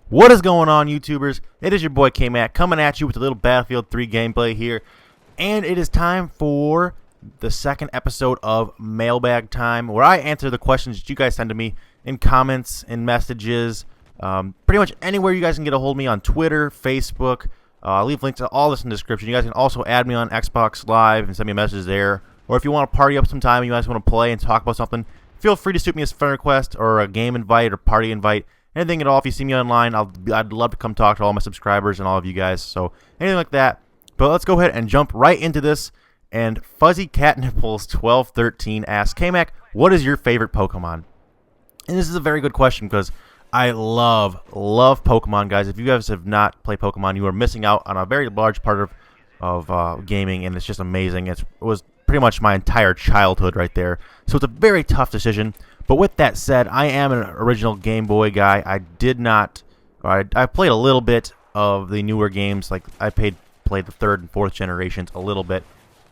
What is going on, YouTubers? It is your boy KMACK coming at you with a little Battlefield 3 gameplay here. And it is time for the second episode of Mailbag Time, where I answer the questions that you guys send to me in comments, in messages, pretty much anywhere you guys can get a hold of me on Twitter, Facebook. I'll leave links to all this in the description. You guys can also add me on Xbox Live and send me a message there. Or if you want to party up sometime, you guys want to play and talk about something, feel free to shoot me a friend request or a game invite or party invite. Anything at all. If you see me online, I'd love to come talk to all my subscribers and all of you guys. So anything like that. But let's go ahead and jump right into this. And Fuzzy Cat Nipples 1213 asks, KMACK, what is your favorite Pokemon? And this is a very good question because I love Pokemon, guys. If you guys have not played Pokemon, you are missing out on a very large part of gaming, and it's just amazing. It was pretty much my entire childhood right there. So it's a very tough decision. But with that said, I am an original Game Boy guy. I played a little bit of the newer games. Like I played the third and fourth generations a little bit.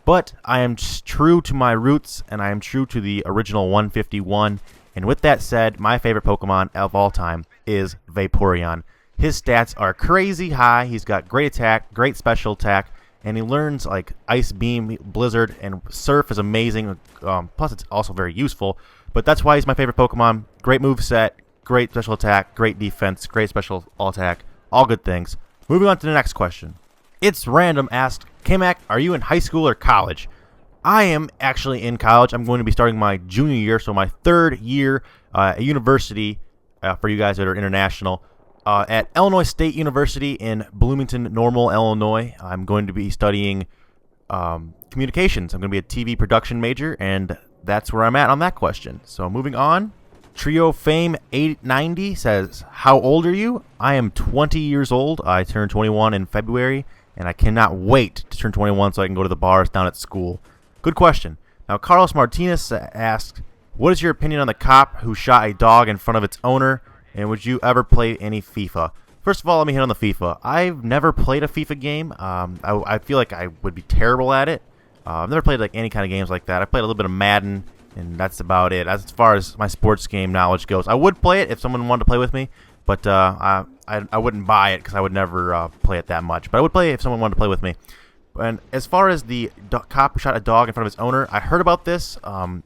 But I am true to my roots, and I am true to the original 151. And with that said, my favorite Pokemon of all time is Vaporeon. His stats are crazy high. He's got great attack, great special attack, and he learns like Ice Beam, Blizzard, and Surf is amazing. Plus, it's also very useful. But that's why he's my favorite Pokemon. Great moveset, great special attack, great defense, great special attack. All good things. Moving on to the next question. It's Random asked, KMACK, are you in high school or college? I am actually in college. I'm going to be starting my junior year, so my third year at university, for you guys that are international, at Illinois State University in Bloomington, Normal, Illinois. I'm going to be studying communications. I'm going to be a TV production major, and that's where I'm at on that question. So moving on, Trio Fame 890 says, how old are you? I am 20 years old. I turned 21 in February, and I cannot wait to turn 21 so I can go to the bars down at school. Good question. Now, Carlos Martinez asks, what is your opinion on the cop who shot a dog in front of its owner, and would you ever play any FIFA? First of all, let me hit on the FIFA. I've never played a FIFA game. I feel like I would be terrible at it. I've never played like any kind of games like that. I played a little bit of Madden, and that's about it. As far as my sports game knowledge goes, I would play it if someone wanted to play with me, but I wouldn't buy it because I would never play it that much. But I would play it if someone wanted to play with me. And as far as the cop who shot a dog in front of his owner, I heard about this.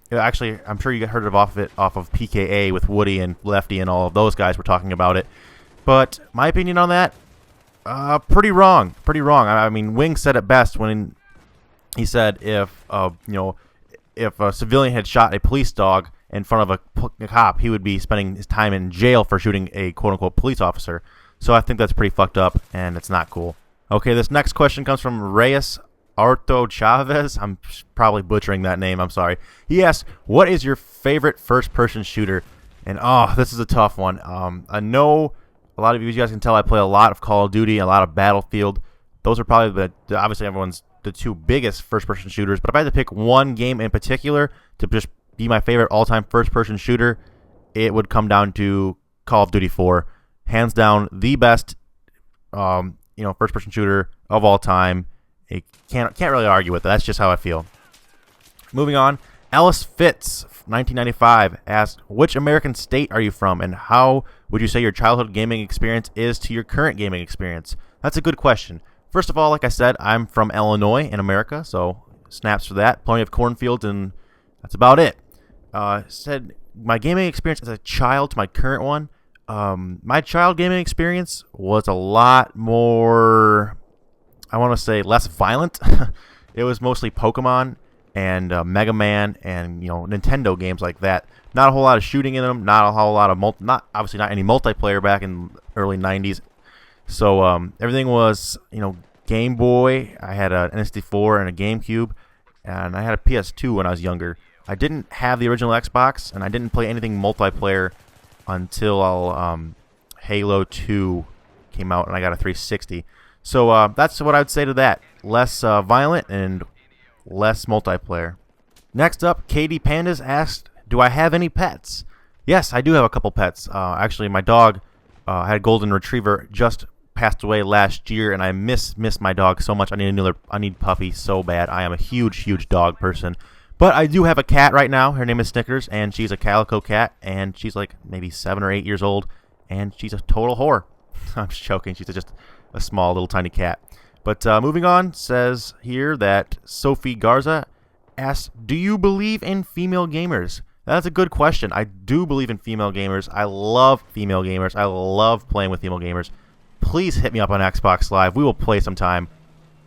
Actually, I'm sure you heard of off of PKA with Woody and Lefty and all of those guys were talking about it. But my opinion on that, pretty wrong. Pretty wrong. I mean, Wing said it best when he said if a civilian had shot a police dog in front of a cop, he would be spending his time in jail for shooting a quote-unquote police officer. So I think that's pretty fucked up, and it's not cool. Okay, this next question comes from Reyes Arto Chavez. I'm probably butchering that name. I'm sorry. He asks, what is your favorite first-person shooter? And, this is a tough one. I know a lot of you guys can tell I play a lot of Call of Duty, a lot of Battlefield. Those are probably obviously everyone's the two biggest first-person shooters. But if I had to pick one game in particular to just be my favorite all-time first-person shooter, it would come down to Call of Duty 4. Hands down, the best first-person shooter of all time. You can't really argue with it. That's just how I feel. Moving on, Alice Fitz, 1995, asked, which American state are you from, and how would you say your childhood gaming experience is to your current gaming experience? That's a good question. First of all, like I said, I'm from Illinois in America, so snaps for that. Plenty of cornfields, and that's about it. Said my gaming experience as a child to my current one. My child gaming experience was a lot more, I want to say, less violent. It was mostly Pokemon and Mega Man and Nintendo games like that. Not a whole lot of shooting in them. Not a whole lot of obviously not any multiplayer back in early 90s. So everything was Game Boy. I had an N64 and a GameCube, and I had a PS2 when I was younger. I didn't have the original Xbox, and I didn't play anything multiplayer until Halo 2 came out and I got a 360. So that's what I would say to that. Less violent and less multiplayer. Next up, Katie Pandas asked, do I have any pets? Yes, I do have a couple pets. Actually, my dog had a golden retriever, just passed away last year, and I miss my dog so much. I need Puppy so bad. I am a huge dog person. But I do have a cat right now. Her name is Snickers, and she's a calico cat, and she's like maybe 7 or 8 years old, and she's a total whore. I'm just joking. She's just a small little tiny cat. But moving on, says here that Sophie Garza asks, do you believe in female gamers? That's a good question. I do believe in female gamers. I love female gamers. I love playing with female gamers. Please hit me up on Xbox Live. We will play sometime.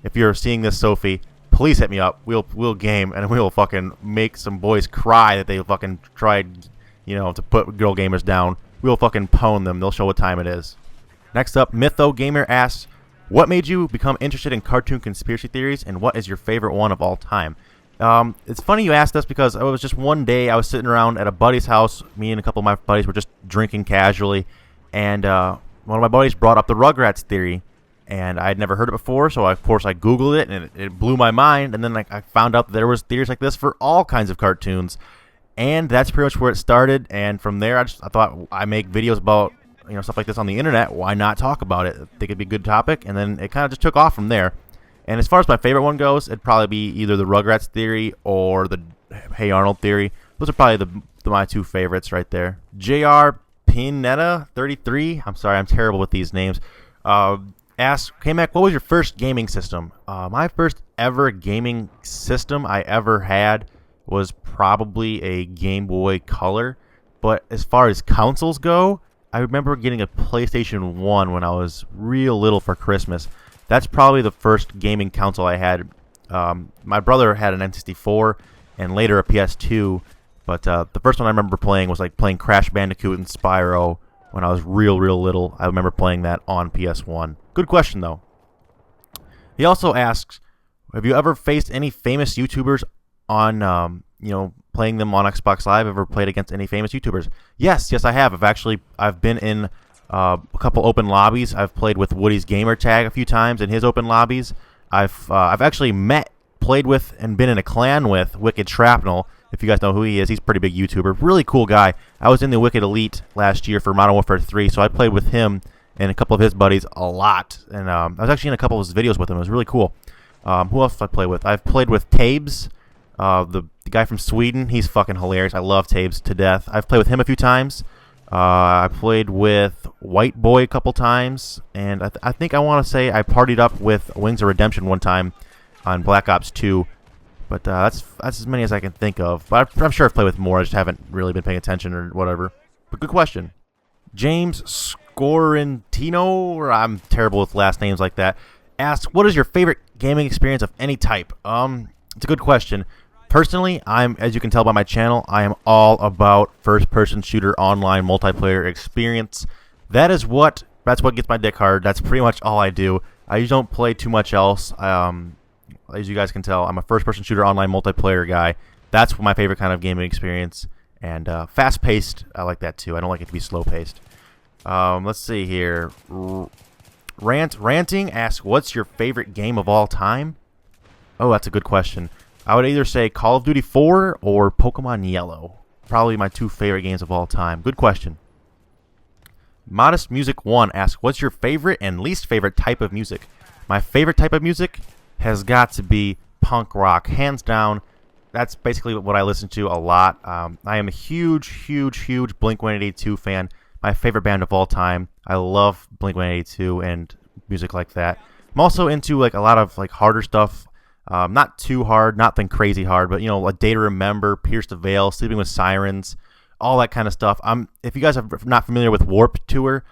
If you're seeing this, Sophie, please hit me up. We'll game, and we'll fucking make some boys cry that they fucking tried, to put girl gamers down. We'll fucking pwn them. They'll show what time it is. Next up, Mytho Gamer asks, what made you become interested in cartoon conspiracy theories, and what is your favorite one of all time? It's funny you asked this because it was just one day I was sitting around at a buddy's house. Me and a couple of my buddies were just drinking casually, and one of my buddies brought up the Rugrats theory, and I had never heard it before, so of course I Googled it, and it blew my mind, and then I found out that there was theories like this for all kinds of cartoons, and that's pretty much where it started, and from there I thought I make videos about stuff like this on the internet. Why not talk about it? I think it'd be a good topic, and then it kind of just took off from there. And as far as my favorite one goes, it'd probably be either the Rugrats theory or the Hey Arnold theory. Those are probably my two favorites right there. JR Pinetta 33. I'm sorry, I'm terrible with these names. Asks, KMACK, what was your first gaming system? My first ever gaming system I ever had was probably a Game Boy Color. But as far as consoles go, I remember getting a PlayStation 1 when I was real little for Christmas. That's probably the first gaming console I had. My brother had an N64 and later a PS2. But the first one I remember playing was playing Crash Bandicoot and Spyro when I was real little. I remember playing that on PS1. Good question, though. He also asks, have you ever faced any famous YouTubers on, playing them on Xbox Live? Ever played against any famous YouTubers? Yes, I have. I've been in a couple open lobbies. I've played with Woody's Gamer Tag a few times in his open lobbies. I've actually played with, and been in a clan with Wicked Shrapnel. If you guys know who he is, he's a pretty big YouTuber. Really cool guy. I was in the Wicked Elite last year for Modern Warfare 3, so I played with him and a couple of his buddies a lot. And I was actually in a couple of his videos with him. It was really cool. Who else did I play with? I've played with Tabes, the guy from Sweden. He's fucking hilarious. I love Tabes to death. I've played with him a few times. I played with White Boy a couple times. And I think I want to say I partied up with Wings of Redemption one time on Black Ops 2. But that's as many as I can think of. But I'm sure I've played with more. I just haven't really been paying attention or whatever. But good question. James Scorentino, or I'm terrible with last names like that, asks, what is your favorite gaming experience of any type? It's a good question. Personally, as you can tell by my channel, I am all about first-person shooter online multiplayer experience. That's what gets my dick hard. That's pretty much all I do. I usually don't play too much else. As you guys can tell, I'm a first-person shooter online multiplayer guy. That's my favorite kind of gaming experience. And fast-paced, I like that too. I don't like it to be slow-paced. Let's see here. Ranting asks, what's your favorite game of all time? Oh, that's a good question. I would either say Call of Duty 4 or Pokemon Yellow. Probably my two favorite games of all time. Good question. Modest Music 1 asks, what's your favorite and least favorite type of music? My favorite type of music has got to be punk rock, hands down. That's basically what I listen to a lot. I am a huge Blink-182 fan. My favorite band of all time. I love Blink-182 and music like that. I'm also into a lot of harder stuff. Not too hard, nothing crazy hard, but A Day to Remember, Pierce the Veil, Sleeping with Sirens, all that kind of stuff. If you guys are not familiar with Warped Tour,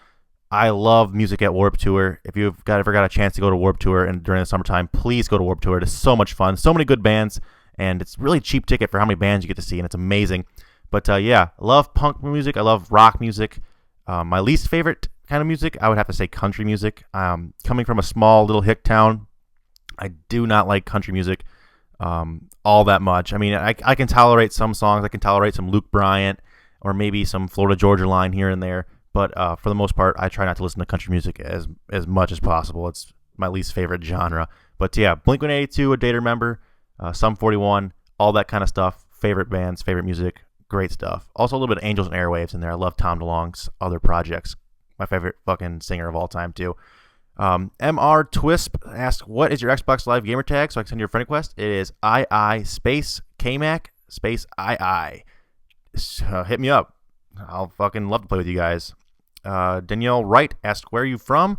I love music at Warped Tour. If you've ever got a chance to go to Warped Tour and during the summertime, please go to Warped Tour. It is so much fun. So many good bands, and it's really cheap ticket for how many bands you get to see, and it's amazing. But yeah, I love punk music. I love rock music. My least favorite kind of music, I would have to say country music. Coming from a small little hick town, I do not like country music all that much. I mean, I can tolerate some songs. I can tolerate some Luke Bryant or maybe some Florida Georgia Line here and there. But for the most part, I try not to listen to country music as much as possible. It's my least favorite genre. But yeah, Blink-182, A Day to Remember, Sum 41, all that kind of stuff. Favorite bands, favorite music, great stuff. Also a little bit of Angels and Airwaves in there. I love Tom DeLonge's other projects. My favorite fucking singer of all time, too. MR Twisp asks, what is your Xbox Live gamer tag so I can send you a friend request? It is II space KMACK space II. So hit me up. I'll fucking love to play with you guys. Danielle Wright asked, where are you from?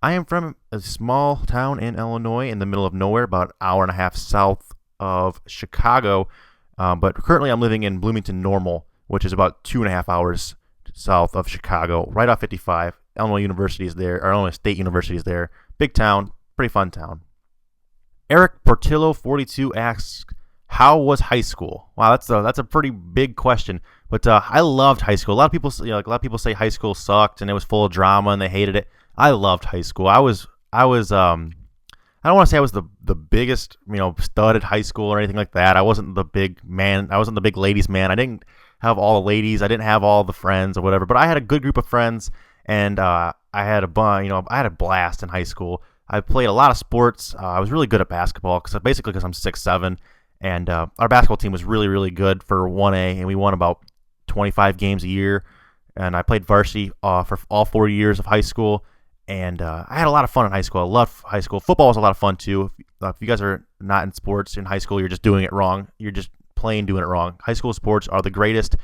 I am from a small town in Illinois in the middle of nowhere, about an hour and a half south of Chicago. But currently I'm living in Bloomington Normal, which is about 2.5 hours south of Chicago, right off 55. Illinois University is there, or Illinois State University is there. Big town, pretty fun town. Eric Portillo 42 asks, how was high school? Wow, that's a pretty big question. But I loved high school. A lot of people, a lot of people say high school sucked and it was full of drama and they hated it. I loved high school. I was I don't want to say I was the biggest, stud at high school or anything like that. I wasn't the big man. I wasn't the big ladies man. I didn't have all the ladies. I didn't have all the friends or whatever. But I had a good group of friends, and I had I had a blast in high school. I played a lot of sports. I was really good at basketball because I'm 6'7", and our basketball team was really, really good for 1A, and we won about 25 games a year. And I played varsity for all 4 years of high school. And I had a lot of fun in high school. I loved high school. Football was a lot of fun, too. If you guys are not in sports in high school, you're just doing it wrong. You're just plain doing it wrong. High school sports are the greatest.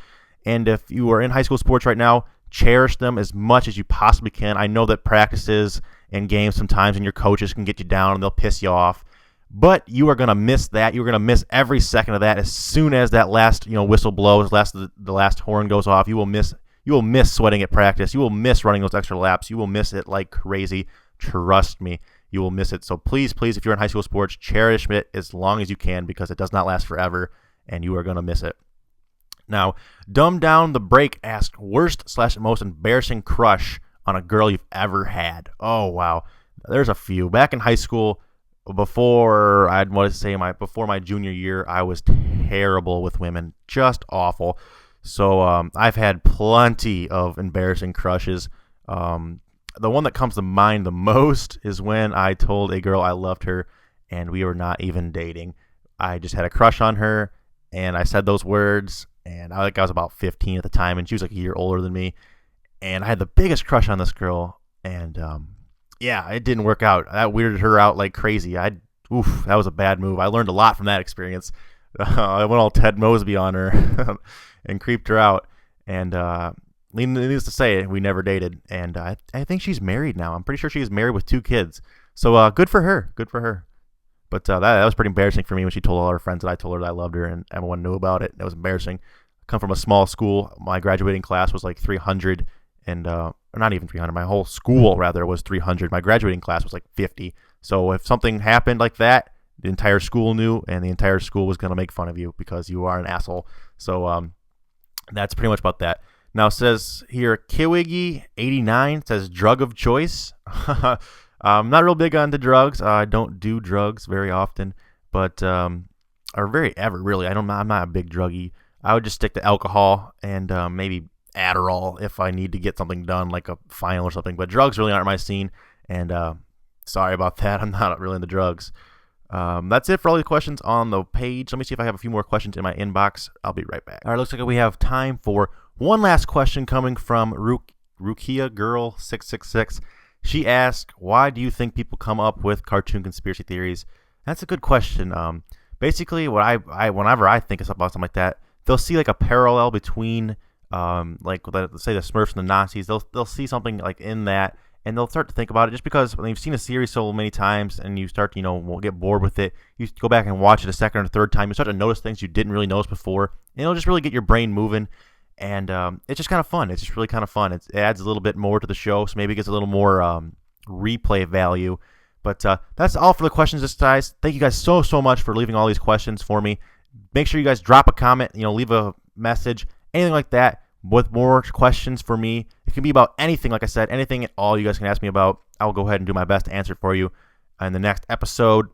And if you are in high school sports right now, cherish them as much as you possibly can. I know that practices and games sometimes and your coaches can get you down and they'll piss you off. But you are going to miss that. You're going to miss every second of that. As soon as that last whistle blows, the last horn goes off, you will miss sweating at practice. You will miss running those extra laps. You will miss it like crazy. Trust me, you will miss it. So please, if you're in high school sports, cherish it as long as you can because it does not last forever, and you are going to miss it. Now, Dumb Down the Break asked, worst/most embarrassing crush on a girl you've ever had. Oh, wow. There's a few. Back in high school, before my junior year, I was terrible with women. Just awful. So I've had plenty of embarrassing crushes. The one that comes to mind the most is when I told a girl I loved her, and we were not even dating. I just had a crush on her, and I said those words, and I was about 15 at the time, and she was like a year older than me, and I had the biggest crush on this girl, and it didn't work out. That weirded her out like crazy. That was a bad move. I learned a lot from that experience. I went all Ted Mosby on her and creeped her out, and needless to say, we never dated, and I think she's married now. I'm pretty sure she's married with 2 kids, so good for her. But that was pretty embarrassing for me when she told all her friends that I told her that I loved her, and everyone knew about it. It was embarrassing. I come from a small school. My graduating class was like 300, and not even 300. My whole school, rather, was 300. My graduating class was like 50. So if something happened like that, the entire school knew, and the entire school was going to make fun of you because you are an asshole. So that's pretty much about that. Now it says here, Kiwigi89 says drug of choice. I'm not real big on the drugs. I don't do drugs very often, but or very ever really. I'm not a big druggie. I would just stick to alcohol and maybe Adderall if I need to get something done, like a final or something. But drugs really aren't my scene, and sorry about that. I'm not really into drugs. That's it for all the questions on the page. Let me see if I have a few more questions in my inbox. I'll be right back. All right, looks like we have time for one last question coming from Rukia Girl 666. She asked, why do you think people come up with cartoon conspiracy theories? That's a good question. Basically, whenever I think about something like that, they'll see like a parallel between say the Smurfs and the Nazis. They'll see something like in that, and they'll start to think about it just because when you've seen a series so many times and you start to, get bored with it. You go back and watch it a second or third time. You start to notice things you didn't really notice before, and it'll just really get your brain moving. And it's just kind of fun. It's just really kind of fun. It adds a little bit more to the show, so maybe it gets a little more replay value. But that's all for the questions, guys. Thank you guys so much for leaving all these questions for me. Make sure you guys drop a comment, leave a message, anything like that, with more questions for me. It can be about anything, like I said, anything at all you guys can ask me about. I'll go ahead and do my best to answer it for you in the next episode.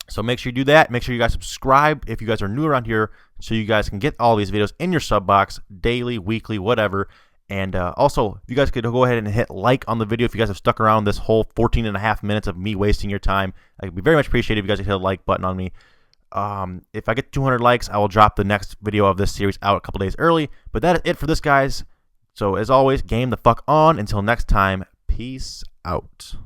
So make sure you do that. Make sure you guys subscribe if you guys are new around here so you guys can get all these videos in your sub box daily, weekly, whatever. And also, if you guys could go ahead and hit like on the video if you guys have stuck around this whole 14 and a half minutes of me wasting your time. I'd be very much appreciated if you guys could hit a like button on me. If I get 200 likes, I will drop the next video of this series out a couple days early. But that is it for this, guys. So as always, game the fuck on. Until next time, peace out.